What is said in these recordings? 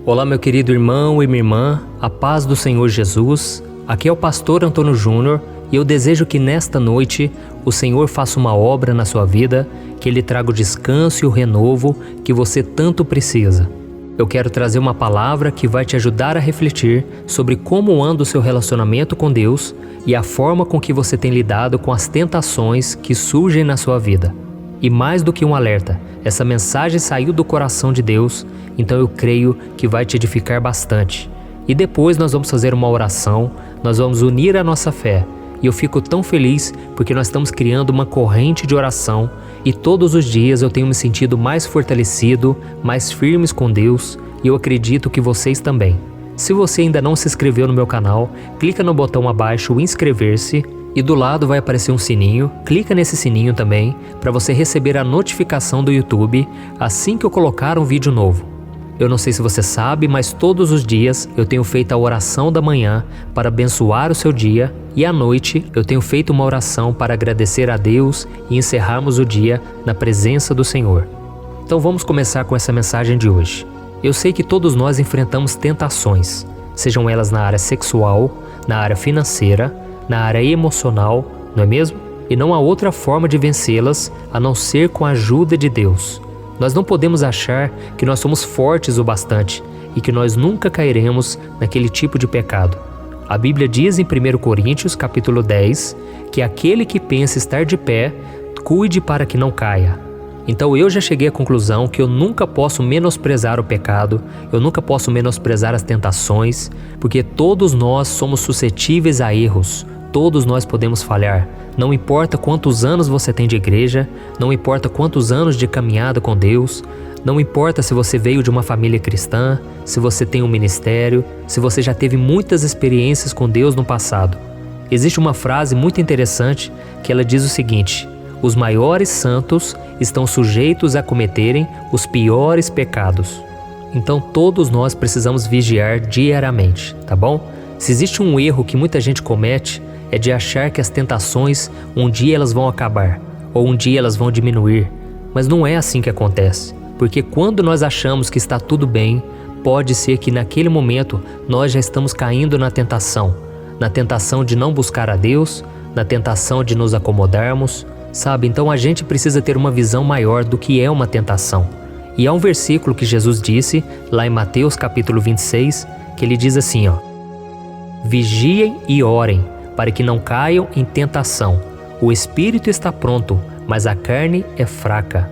Olá, meu querido irmão e minha irmã, a paz do Senhor Jesus. Aqui é o pastor Antônio Júnior e eu desejo que nesta noite o Senhor faça uma obra na sua vida, que Ele traga o descanso e o renovo que você tanto precisa. Eu quero trazer uma palavra que vai te ajudar a refletir sobre como anda o seu relacionamento com Deus e a forma com que você tem lidado com as tentações que surgem na sua vida. E mais do que um alerta, essa mensagem saiu do coração de Deus, então eu creio que vai te edificar bastante. E depois nós vamos fazer uma oração, nós vamos unir a nossa fé. E eu fico tão feliz porque nós estamos criando uma corrente de oração e todos os dias eu tenho me sentido mais fortalecido, mais firmes com Deus e eu acredito que vocês também. Se você ainda não se inscreveu no meu canal, clica no botão abaixo inscrever-se e do lado vai aparecer um sininho, clica nesse sininho também para você receber a notificação do YouTube assim que eu colocar um vídeo novo. Eu não sei se você sabe, mas todos os dias eu tenho feito a oração da manhã para abençoar o seu dia e à noite eu tenho feito uma oração para agradecer a Deus e encerrarmos o dia na presença do Senhor. Então vamos começar com essa mensagem de hoje. Eu sei que todos nós enfrentamos tentações, sejam elas na área sexual, na área financeira, na área emocional, não é mesmo? E não há outra forma de vencê-las a não ser com a ajuda de Deus. Nós não podemos achar que nós somos fortes o bastante e que nós nunca cairemos naquele tipo de pecado. A Bíblia diz em 1 Coríntios capítulo 10 que aquele que pensa estar de pé, cuide para que não caia. Então eu já cheguei à conclusão que eu nunca posso menosprezar o pecado, eu nunca posso menosprezar as tentações, porque todos nós somos suscetíveis a erros. Todos nós podemos falhar, não importa quantos anos você tem de igreja, não importa quantos anos de caminhada com Deus, não importa se você veio de uma família cristã, se você tem um ministério, se você já teve muitas experiências com Deus no passado. Existe uma frase muito interessante que ela diz o seguinte: os maiores santos estão sujeitos a cometerem os piores pecados. Então todos nós precisamos vigiar diariamente, tá bom? Se existe um erro que muita gente comete, é de achar que as tentações um dia elas vão acabar, ou um dia elas vão diminuir. Mas não é assim que acontece, porque quando nós achamos que está tudo bem, pode ser que naquele momento nós já estamos caindo na tentação de não buscar a Deus, na tentação de nos acomodarmos, sabe? Então a gente precisa ter uma visão maior do que é uma tentação. E há um versículo que Jesus disse, lá em Mateus capítulo 26, que ele diz assim, vigiem e orem, para que não caiam em tentação. O espírito está pronto, mas a carne é fraca.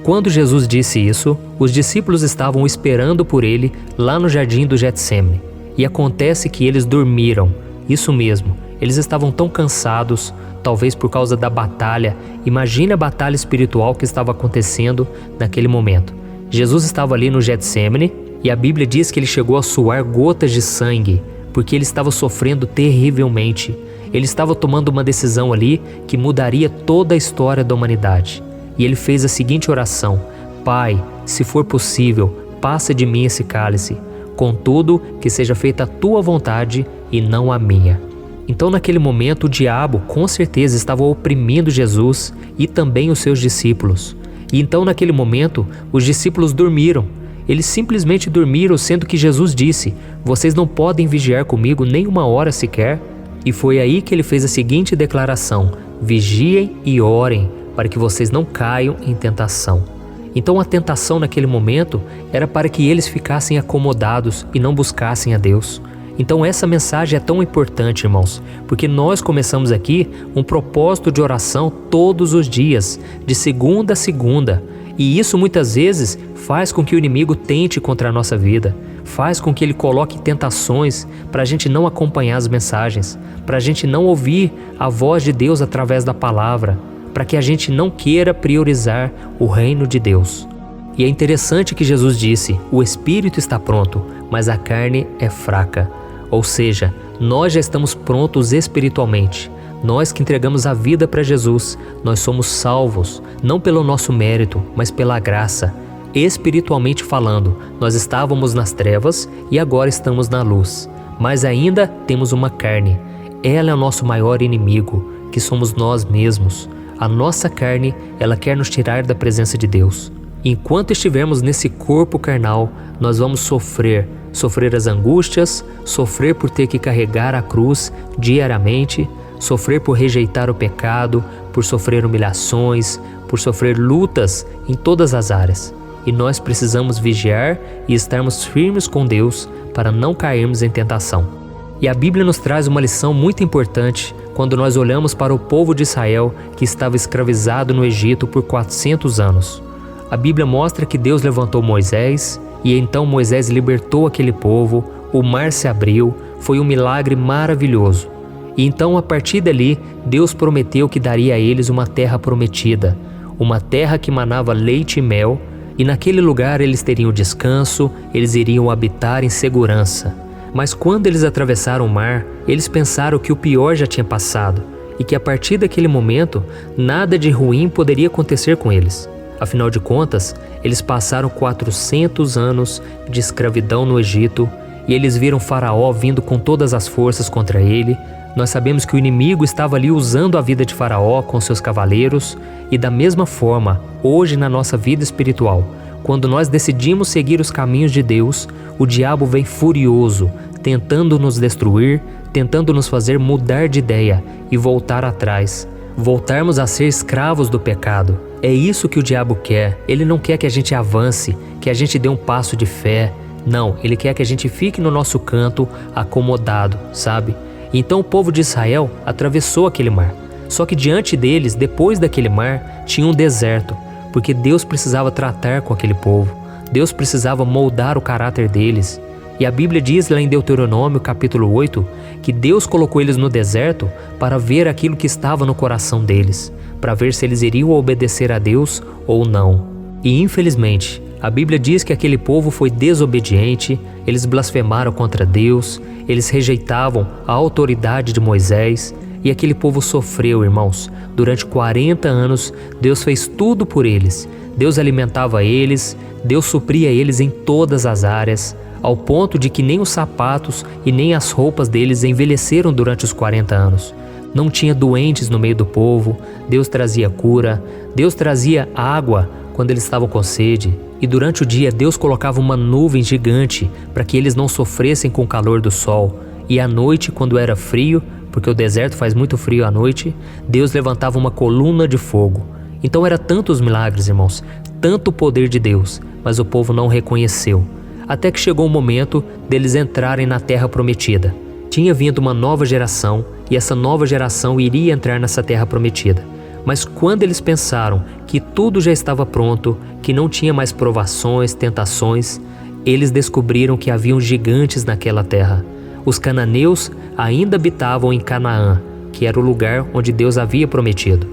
Quando Jesus disse isso, os discípulos estavam esperando por ele lá no jardim do Getsêmani. E acontece que eles dormiram. Isso mesmo, eles estavam tão cansados, talvez por causa da batalha. Imagine a batalha espiritual que estava acontecendo naquele momento. Jesus estava ali no Getsêmani e a Bíblia diz que ele chegou a suar gotas de sangue, porque ele estava sofrendo terrivelmente. Ele estava tomando uma decisão ali que mudaria toda a história da humanidade. E ele fez a seguinte oração: Pai, se for possível, passa de mim esse cálice. Contudo, que seja feita a tua vontade e não a minha. Então naquele momento o diabo com certeza estava oprimindo Jesus e também os seus discípulos. E então naquele momento os discípulos dormiram. Eles simplesmente dormiram, sendo que Jesus disse: vocês não podem vigiar comigo nem uma hora sequer. E foi aí que ele fez a seguinte declaração: vigiem e orem, para que vocês não caiam em tentação. Então a tentação naquele momento era para que eles ficassem acomodados e não buscassem a Deus. Então essa mensagem é tão importante, irmãos, porque nós começamos aqui um propósito de oração todos os dias, de segunda a segunda. E isso muitas vezes faz com que o inimigo tente contra a nossa vida, faz com que ele coloque tentações para a gente não acompanhar as mensagens, para a gente não ouvir a voz de Deus através da palavra, para que a gente não queira priorizar o reino de Deus. E é interessante que Jesus disse: o espírito está pronto, mas a carne é fraca. Ou seja, nós já estamos prontos espiritualmente. Nós que entregamos a vida para Jesus, nós somos salvos, não pelo nosso mérito, mas pela graça. Espiritualmente falando, nós estávamos nas trevas e agora estamos na luz. Mas ainda temos uma carne. Ela é o nosso maior inimigo, que somos nós mesmos. A nossa carne, ela quer nos tirar da presença de Deus. Enquanto estivermos nesse corpo carnal, nós vamos sofrer as angústias, sofrer por ter que carregar a cruz diariamente, sofrer por rejeitar o pecado, por sofrer humilhações, por sofrer lutas em todas as áreas. E nós precisamos vigiar e estarmos firmes com Deus para não cairmos em tentação. E a Bíblia nos traz uma lição muito importante quando nós olhamos para o povo de Israel que estava escravizado no Egito por 400 anos. A Bíblia mostra que Deus levantou Moisés e então Moisés libertou aquele povo, o mar se abriu, foi um milagre maravilhoso. E então a partir dali, Deus prometeu que daria a eles uma terra prometida, uma terra que manava leite e mel, e naquele lugar eles teriam descanso, eles iriam habitar em segurança. Mas quando eles atravessaram o mar, eles pensaram que o pior já tinha passado e que a partir daquele momento, nada de ruim poderia acontecer com eles. Afinal de contas, eles passaram 400 anos de escravidão no Egito e eles viram Faraó vindo com todas as forças contra ele. Nós sabemos que o inimigo estava ali usando a vida de Faraó com seus cavaleiros e da mesma forma, hoje na nossa vida espiritual, quando nós decidimos seguir os caminhos de Deus, o diabo vem furioso, tentando nos destruir, tentando nos fazer mudar de ideia e voltar atrás, voltarmos a ser escravos do pecado. É isso que o diabo quer. Ele não quer que a gente avance, que a gente dê um passo de fé. Não, ele quer que a gente fique no nosso canto acomodado, sabe? Então o povo de Israel atravessou aquele mar. Só que diante deles, depois daquele mar, tinha um deserto, porque Deus precisava tratar com aquele povo. Deus precisava moldar o caráter deles. E a Bíblia diz lá em Deuteronômio capítulo 8, que Deus colocou eles no deserto para ver aquilo que estava no coração deles, para ver se eles iriam obedecer a Deus ou não. E infelizmente, a Bíblia diz que aquele povo foi desobediente, eles blasfemaram contra Deus, eles rejeitavam a autoridade de Moisés, e aquele povo sofreu, irmãos. Durante 40 anos, Deus fez tudo por eles. Deus alimentava eles, Deus supria eles em todas as áreas, ao ponto de que nem os sapatos e nem as roupas deles envelheceram durante os 40 anos. Não tinha doentes no meio do povo, Deus trazia cura, Deus trazia água quando eles estavam com sede, e durante o dia Deus colocava uma nuvem gigante para que eles não sofressem com o calor do sol, e à noite, quando era frio, porque o deserto faz muito frio à noite, Deus levantava uma coluna de fogo. Então era tantos milagres, irmãos, tanto o poder de Deus, mas o povo não reconheceu. Até que chegou o momento deles entrarem na terra prometida. Tinha vindo uma nova geração e essa nova geração iria entrar nessa terra prometida. Mas quando eles pensaram que tudo já estava pronto, que não tinha mais provações, tentações, eles descobriram que haviam gigantes naquela terra. Os cananeus ainda habitavam em Canaã, que era o lugar onde Deus havia prometido.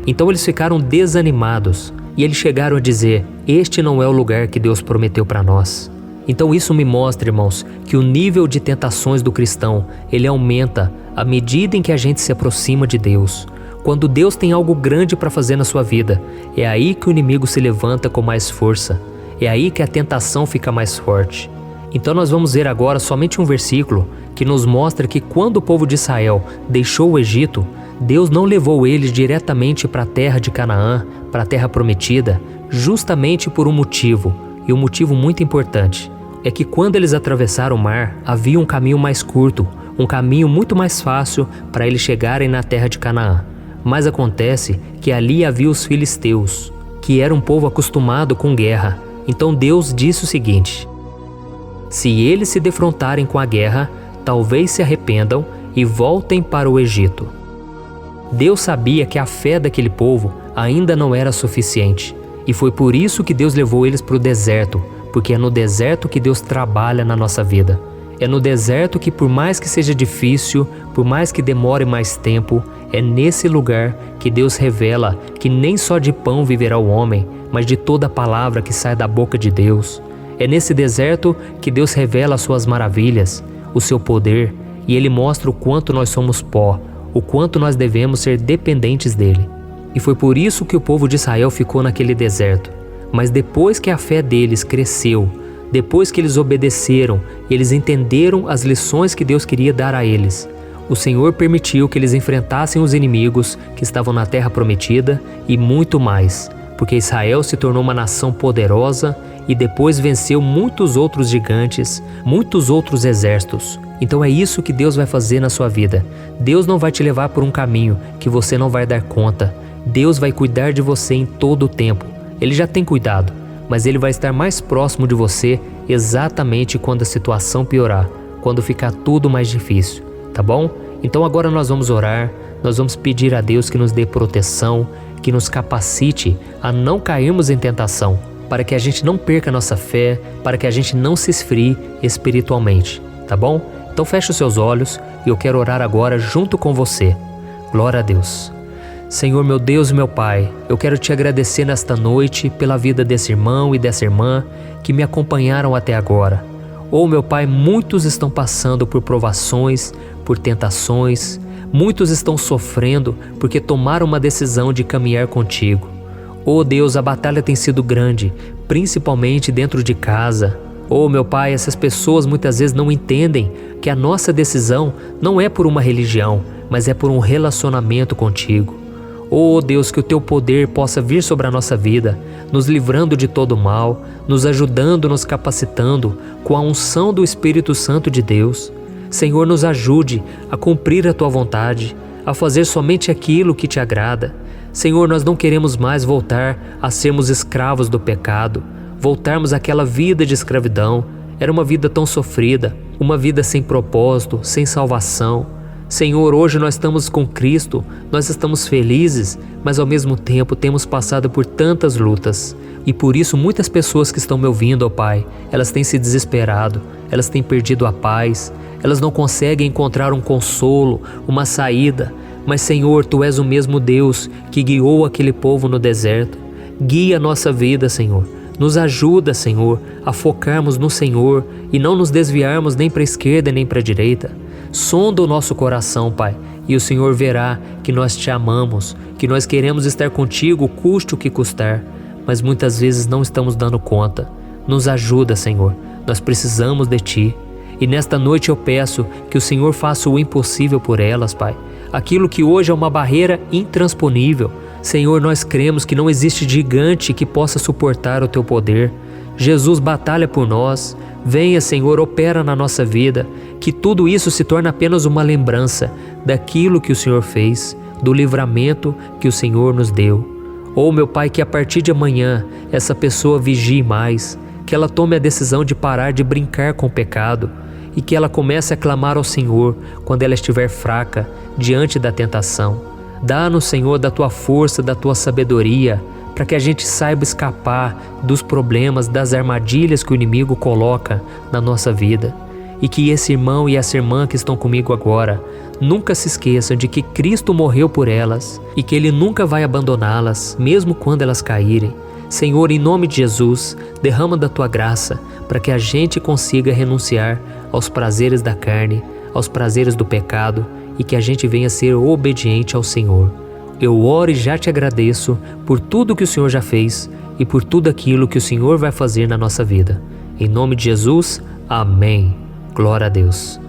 Então eles ficaram desanimados e eles chegaram a dizer: este não é o lugar que Deus prometeu para nós. Então isso me mostra, irmãos, que o nível de tentações do cristão, ele aumenta à medida em que a gente se aproxima de Deus. Quando Deus tem algo grande para fazer na sua vida, é aí que o inimigo se levanta com mais força. É aí que a tentação fica mais forte. Então nós vamos ver agora somente um versículo que nos mostra que quando o povo de Israel deixou o Egito, Deus não levou eles diretamente para a terra de Canaã, para a terra prometida, justamente por um motivo, e um motivo muito importante. É que quando eles atravessaram o mar, havia um caminho mais curto, um caminho muito mais fácil para eles chegarem na terra de Canaã. Mas acontece que ali havia os filisteus, que era um povo acostumado com guerra. Então Deus disse o seguinte: se eles se defrontarem com a guerra, talvez se arrependam e voltem para o Egito. Deus sabia que a fé daquele povo ainda não era suficiente, e foi por isso que Deus levou eles para o deserto, porque é no deserto que Deus trabalha na nossa vida. É no deserto que, por mais que seja difícil, por mais que demore mais tempo, é nesse lugar que Deus revela que nem só de pão viverá o homem, mas de toda palavra que sai da boca de Deus. É nesse deserto que Deus revela as suas maravilhas, o seu poder, e Ele mostra o quanto nós somos pó, o quanto nós devemos ser dependentes dEle. E foi por isso que o povo de Israel ficou naquele deserto. Mas depois que a fé deles cresceu, depois que eles obedeceram, eles entenderam as lições que Deus queria dar a eles, o Senhor permitiu que eles enfrentassem os inimigos que estavam na terra prometida e muito mais, porque Israel se tornou uma nação poderosa e depois venceu muitos outros gigantes, muitos outros exércitos. Então é isso que Deus vai fazer na sua vida. Deus não vai te levar por um caminho que você não vai dar conta. Deus vai cuidar de você em todo o tempo. Ele já tem cuidado, mas Ele vai estar mais próximo de você exatamente quando a situação piorar, quando ficar tudo mais difícil, tá bom? Então agora nós vamos orar, nós vamos pedir a Deus que nos dê proteção, que nos capacite a não cairmos em tentação, para que a gente não perca a nossa fé, para que a gente não se esfrie espiritualmente, tá bom? Então feche os seus olhos e eu quero orar agora junto com você. Glória a Deus. Senhor, meu Deus e meu Pai, eu quero te agradecer nesta noite pela vida desse irmão e dessa irmã que me acompanharam até agora. Oh, meu Pai, muitos estão passando por provações, por tentações, muitos estão sofrendo porque tomaram uma decisão de caminhar contigo. Oh Deus, a batalha tem sido grande, principalmente dentro de casa. Oh meu Pai, essas pessoas muitas vezes não entendem que a nossa decisão não é por uma religião, mas é por um relacionamento contigo. Oh Deus, que o Teu poder possa vir sobre a nossa vida, nos livrando de todo mal, nos ajudando, nos capacitando com a unção do Espírito Santo de Deus. Senhor, nos ajude a cumprir a Tua vontade, a fazer somente aquilo que Te agrada. Senhor, nós não queremos mais voltar a sermos escravos do pecado, voltarmos àquela vida de escravidão. Era uma vida tão sofrida, uma vida sem propósito, sem salvação. Senhor, hoje nós estamos com Cristo, nós estamos felizes, mas ao mesmo tempo temos passado por tantas lutas. E por isso muitas pessoas que estão me ouvindo, ó Pai, elas têm se desesperado, elas têm perdido a paz, elas não conseguem encontrar um consolo, uma saída. Mas Senhor, Tu és o mesmo Deus que guiou aquele povo no deserto. Guia a nossa vida, Senhor. Nos ajuda, Senhor, a focarmos no Senhor e não nos desviarmos nem para a esquerda nem para a direita. Sonda o nosso coração, Pai, e o Senhor verá que nós Te amamos, que nós queremos estar contigo, custe o que custar, mas muitas vezes não estamos dando conta. Nos ajuda, Senhor, nós precisamos de Ti. E nesta noite eu peço que o Senhor faça o impossível por elas, Pai. Aquilo que hoje é uma barreira intransponível. Senhor, nós cremos que não existe gigante que possa suportar o Teu poder. Jesus, batalha por nós. Venha, Senhor, opera na nossa vida, que tudo isso se torne apenas uma lembrança daquilo que o Senhor fez, do livramento que o Senhor nos deu. Oh, meu Pai, que a partir de amanhã essa pessoa vigie mais, que ela tome a decisão de parar de brincar com o pecado e que ela comece a clamar ao Senhor quando ela estiver fraca diante da tentação. Dá-nos, Senhor, da Tua força, da Tua sabedoria, para que a gente saiba escapar dos problemas, das armadilhas que o inimigo coloca na nossa vida. E que esse irmão e essa irmã que estão comigo agora nunca se esqueçam de que Cristo morreu por elas e que Ele nunca vai abandoná-las, mesmo quando elas caírem. Senhor, em nome de Jesus, derrama da Tua graça para que a gente consiga renunciar aos prazeres da carne, aos prazeres do pecado e que a gente venha ser obediente ao Senhor. Eu oro e já Te agradeço por tudo que o Senhor já fez e por tudo aquilo que o Senhor vai fazer na nossa vida. Em nome de Jesus, amém. Glória a Deus.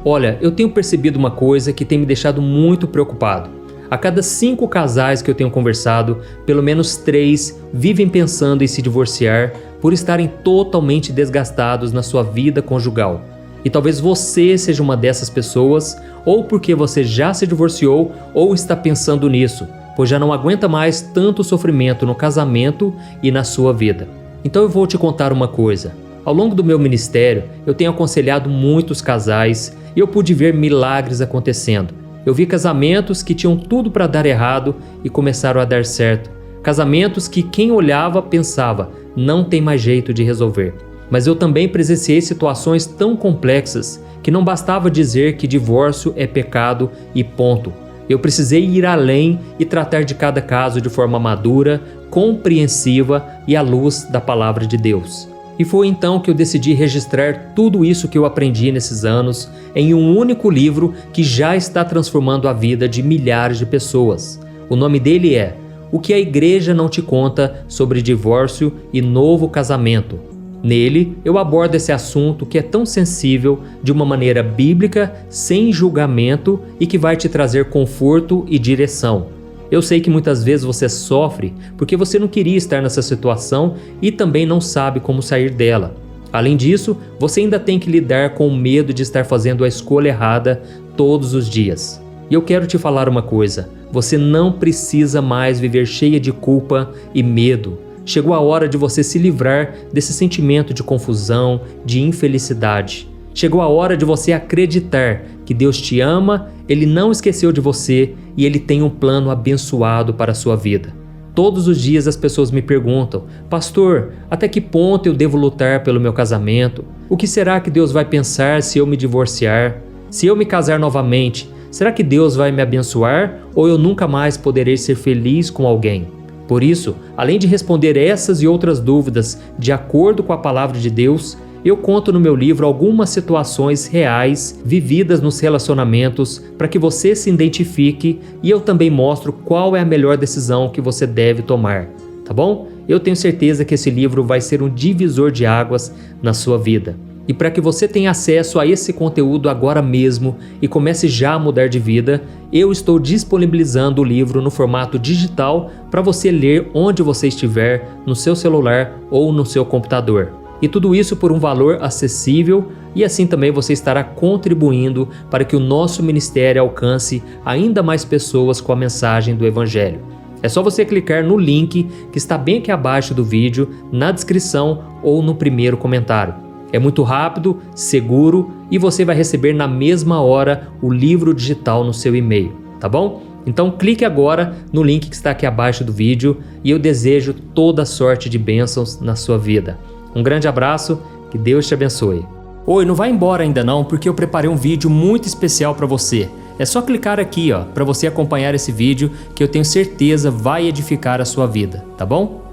Olha, eu tenho percebido uma coisa que tem me deixado muito preocupado. A cada 5 casais que eu tenho conversado, pelo menos 3 vivem pensando em se divorciar por estarem totalmente desgastados na sua vida conjugal. E talvez você seja uma dessas pessoas, ou porque você já se divorciou ou está pensando nisso, pois já não aguenta mais tanto sofrimento no casamento e na sua vida. Então eu vou te contar uma coisa. Ao longo do meu ministério, eu tenho aconselhado muitos casais e eu pude ver milagres acontecendo. Eu vi casamentos que tinham tudo para dar errado e começaram a dar certo. Casamentos que quem olhava pensava, não tem mais jeito de resolver. Mas eu também presenciei situações tão complexas que não bastava dizer que divórcio é pecado e ponto. Eu precisei ir além e tratar de cada caso de forma madura, compreensiva e à luz da palavra de Deus. E foi então que eu decidi registrar tudo isso que eu aprendi nesses anos em um único livro que já está transformando a vida de milhares de pessoas. O nome dele é O que a Igreja Não Te Conta sobre Divórcio e Novo Casamento. Nele, eu abordo esse assunto que é tão sensível de uma maneira bíblica, sem julgamento e que vai te trazer conforto e direção. Eu sei que muitas vezes você sofre porque você não queria estar nessa situação e também não sabe como sair dela. Além disso, você ainda tem que lidar com o medo de estar fazendo a escolha errada todos os dias. E eu quero te falar uma coisa: você não precisa mais viver cheia de culpa e medo. Chegou a hora de você se livrar desse sentimento de confusão, de infelicidade. Chegou a hora de você acreditar que Deus te ama, Ele não esqueceu de você e Ele tem um plano abençoado para a sua vida. Todos os dias as pessoas me perguntam: pastor, até que ponto eu devo lutar pelo meu casamento? O que será que Deus vai pensar se eu me divorciar? Se eu me casar novamente, será que Deus vai me abençoar ou eu nunca mais poderei ser feliz com alguém? Por isso, além de responder essas e outras dúvidas de acordo com a palavra de Deus, eu conto no meu livro algumas situações reais vividas nos relacionamentos para que você se identifique, e eu também mostro qual é a melhor decisão que você deve tomar, tá bom? Eu tenho certeza que esse livro vai ser um divisor de águas na sua vida. E para que você tenha acesso a esse conteúdo agora mesmo e comece já a mudar de vida, eu estou disponibilizando o livro no formato digital para você ler onde você estiver, no seu celular ou no seu computador. E tudo isso por um valor acessível, e assim também você estará contribuindo para que o nosso ministério alcance ainda mais pessoas com a mensagem do Evangelho. É só você clicar no link que está bem aqui abaixo do vídeo, na descrição ou no primeiro comentário. É muito rápido, seguro e você vai receber na mesma hora o livro digital no seu e-mail, tá bom? Então clique agora no link que está aqui abaixo do vídeo e eu desejo toda sorte de bênçãos na sua vida. Um grande abraço, que Deus te abençoe. Oi, não vai embora ainda não, porque eu preparei um vídeo muito especial para você. É só clicar aqui, ó, para você acompanhar esse vídeo que eu tenho certeza vai edificar a sua vida, tá bom?